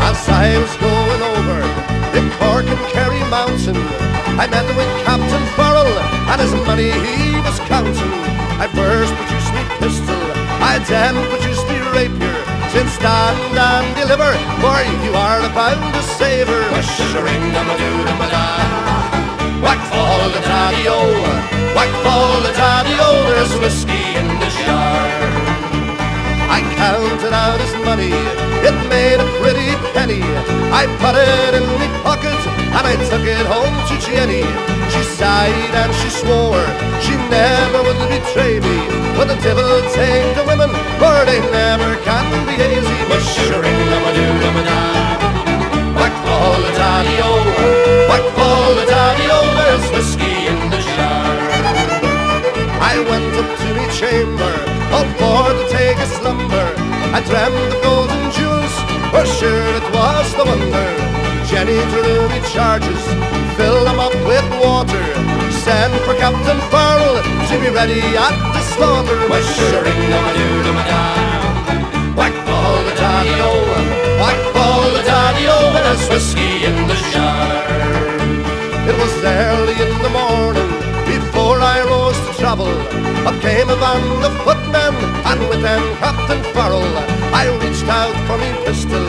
As I was going over the Cork and Kerry mountain, I met with Captain Farrell and his money he was counting. I first produced me pistol, I then produced me rapier. Since stand and deliver, for you are bound to savour. Wish-a-ring-a-ma-doo-da-ma-da, whack fall the daddy-o, whack fall the daddy-o, there's whiskey in the jar. I counted out his money, it made a pretty penny. I put it in my pocket and I took it home to Jenny. She sighed and she swore she never would betray me, but the devil take the women, for they never can be easy. Wish-a-ring-a-ma-doo-da-ma-da, whack fall the daddy-o, whack fall the daddy-o, there's whiskey in the jar. I went up to me chamber, all for to take a slumber. I dreamt of golden jewels, for sure it was the wonder. Jenny drew me charges, fill them up with water, send for Captain Farrell to be ready at the slaughter. Wish-a-ring-a-ma-doo-da-ma-da, whack fall the daddy-o, whack fall the daddy-o, there's whiskey in the jar. It was early in the morning, before I rose to travel, up came a band of footmen, and with them Captain Farrell. I reached out for me pistol,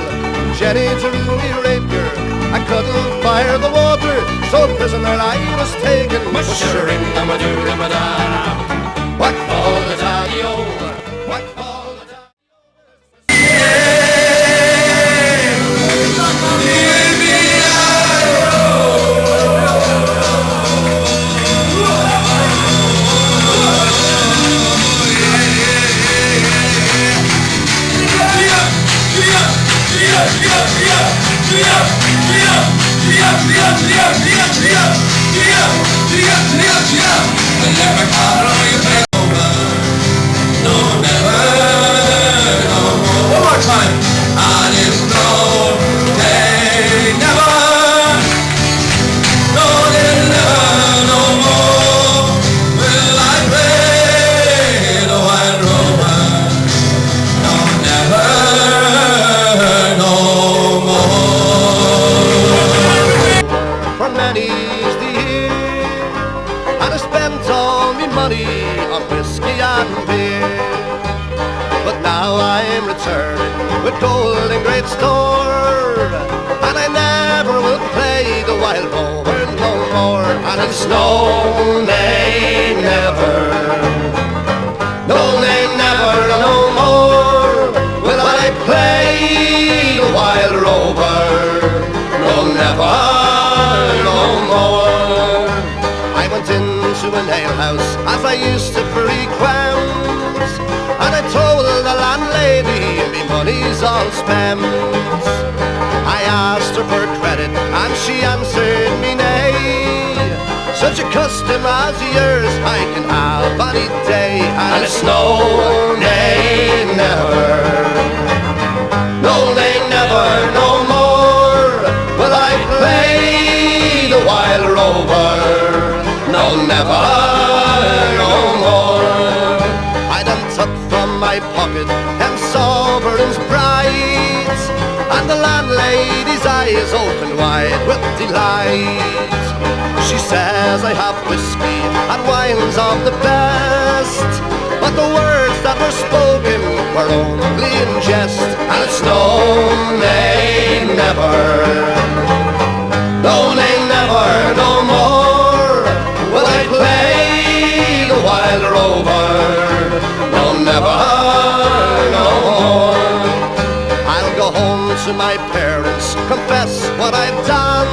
Jenny drew me rapier. I couldn't fire the water, so prisoner I was taken. Wish-a-ring-a-ma-doo-da-ma-da, whack fall the daddy-o, whack fall the daddy-o. On whiskey and beer, but now I'm returning with gold in great store, and I never will play the wild rover no more. And it's no, nay, never, no, nay, never, no more will I play the wild rover, no, never, no more. I went into an alehouse as I used to frequent, and I told the landlady me money's all spent. I asked her for credit and she answered me nay. Such a custom as yours I can have any day. And it's no, nay, never, no, nay, never, no more will I play the wild rover, no, never, no more. I then took from my pocket them sovereigns bright, and the landlady's eyes opened wide with delight. She says I have whiskey and wines of the best, but the words that were spoken were only in jest. And it's no, nay, never, no, nay, never, no more will I play the wild rover, no, never, no more. I'll go home to my parents, confess what I've done,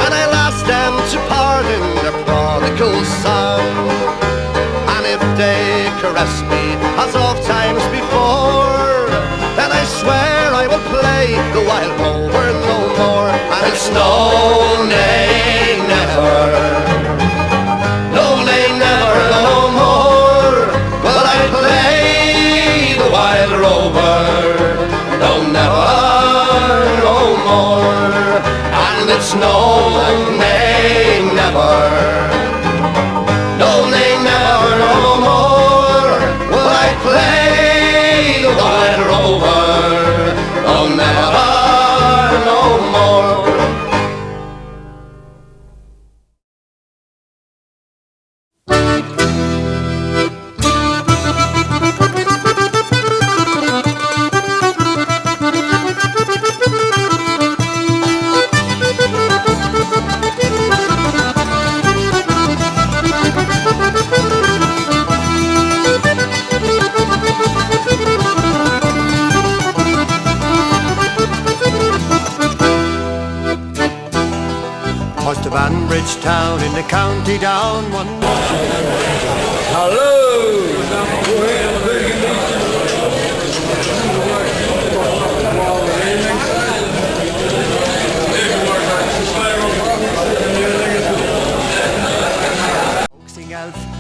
and I'll ask them to pardon their prodigal son. And if they caress me as oft times before, then I swear I will play the wild rover no more. And it's no, nay, never, no, nay, never, no more will I play the wild rover, no, never, no more. And it's no, nay, never, no, nay, never, no more will I play the wild rover. Banbridge town in the county down one. Hello!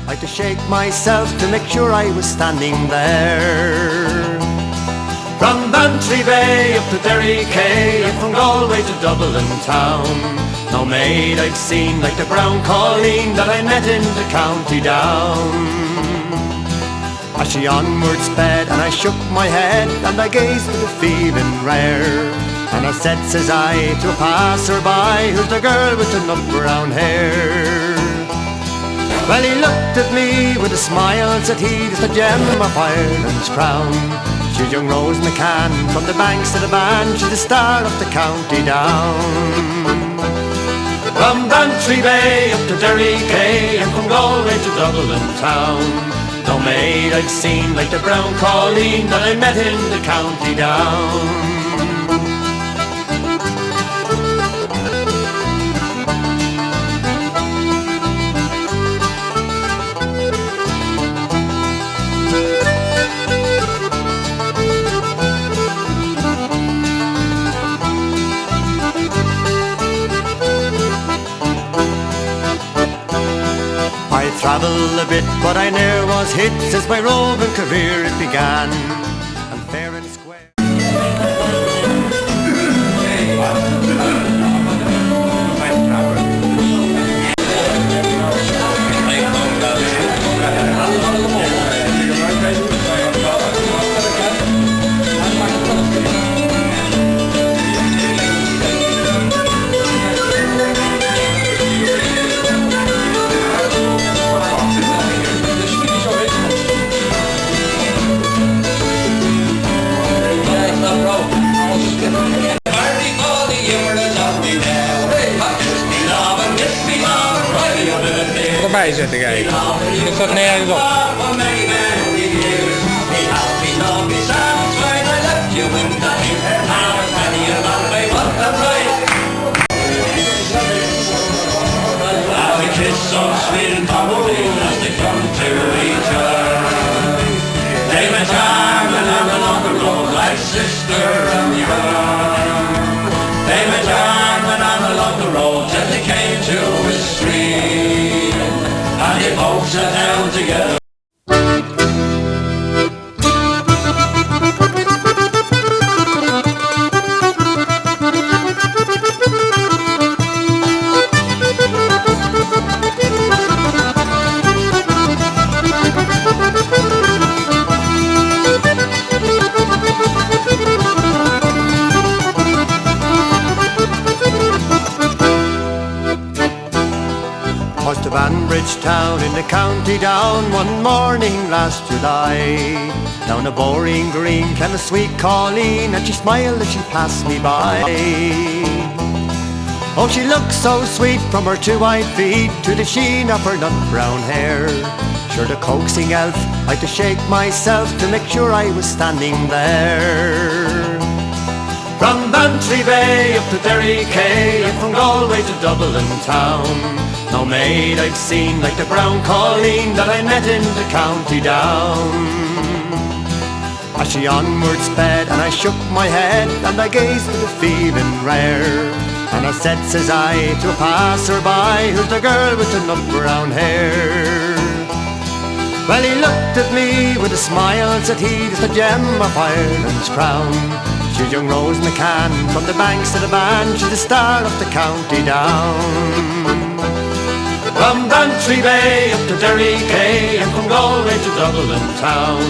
I had to shake myself to make sure I was standing there. From Bantry Bay up to Derry Quay, and from Galway to Dublin town, no maid I've seen like the brown colleen that I met in the county down. As she onward sped and I shook my head and I gazed with a feeling rare, and I said, says I, to a passer-by, who's the girl with the nut brown hair? Well, he looked at me with a smile, said he, "It's the gem of Ireland's crown. She's young Rose McCann from the banks of the Bann, she's the star of the county down." From Bantry Bay up to Derry Quay, and from Galway to Dublin town, no maid I've seen like the brown colleen that I met in the county down. I travelled a bit, but I ne'er was hit since my roving career it began. And fair and square. Voorbij zetten, kijk. Dat staat nergens op. They went charming along the road like sister and brother. They went charming along the road till they came to a stream, and they both sat down together. To Banbridge town in the county down one morning last July. Down a boring green came a sweet colleen, and she smiled as she passed me by. Oh, she looked so sweet from her 2 white feet to the sheen of her nut brown hair. Sure, the coaxing elf, I had to shake myself to make sure I was standing there. From Bantry Bay up to Derry Quay, and from Galway to Dublin town, no maid I've seen like the brown colleen that I met in the county down. As she onward sped and I shook my head and I gazed with a feeling rare, and I said, says I, to a passer-by, who's the girl with the nut brown hair? Well, he looked at me with a smile, said he, "It's the gem of Ireland's crown. She's young Rose McCann from the banks of the Bann, she's the star of the county down." From Bantry Bay up to Derry Quay, and from Galway to Dublin town,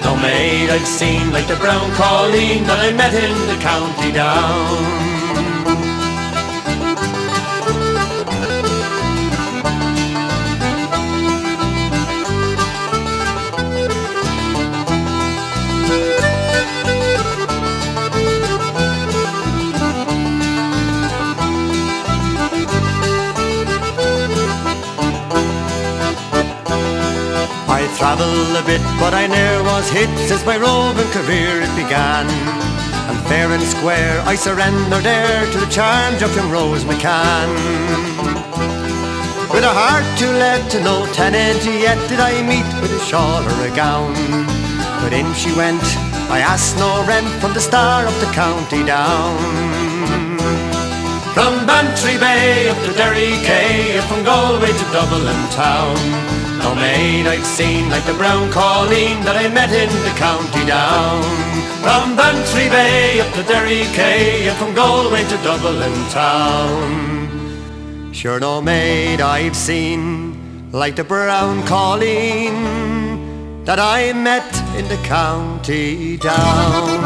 no maid I've seen like the brown colleen that I met in the county down. I travelled a bit, but I ne'er was hit since my roving career it began. And fair and square I surrendered there to the charms of young Rose McCann. With a heart to let to no tenant yet did I meet with a shawl or a gown. But in she went, I asked no rent from the star of the county down. From Bantry Bay up to Derry Quay, from Galway to Dublin town, no maid I've seen like the brown colleen that I met in the county down. From Bantry Bay up to Derry Quay, from Galway to Dublin town, sure no maid I've seen like the brown colleen that I met in the county down.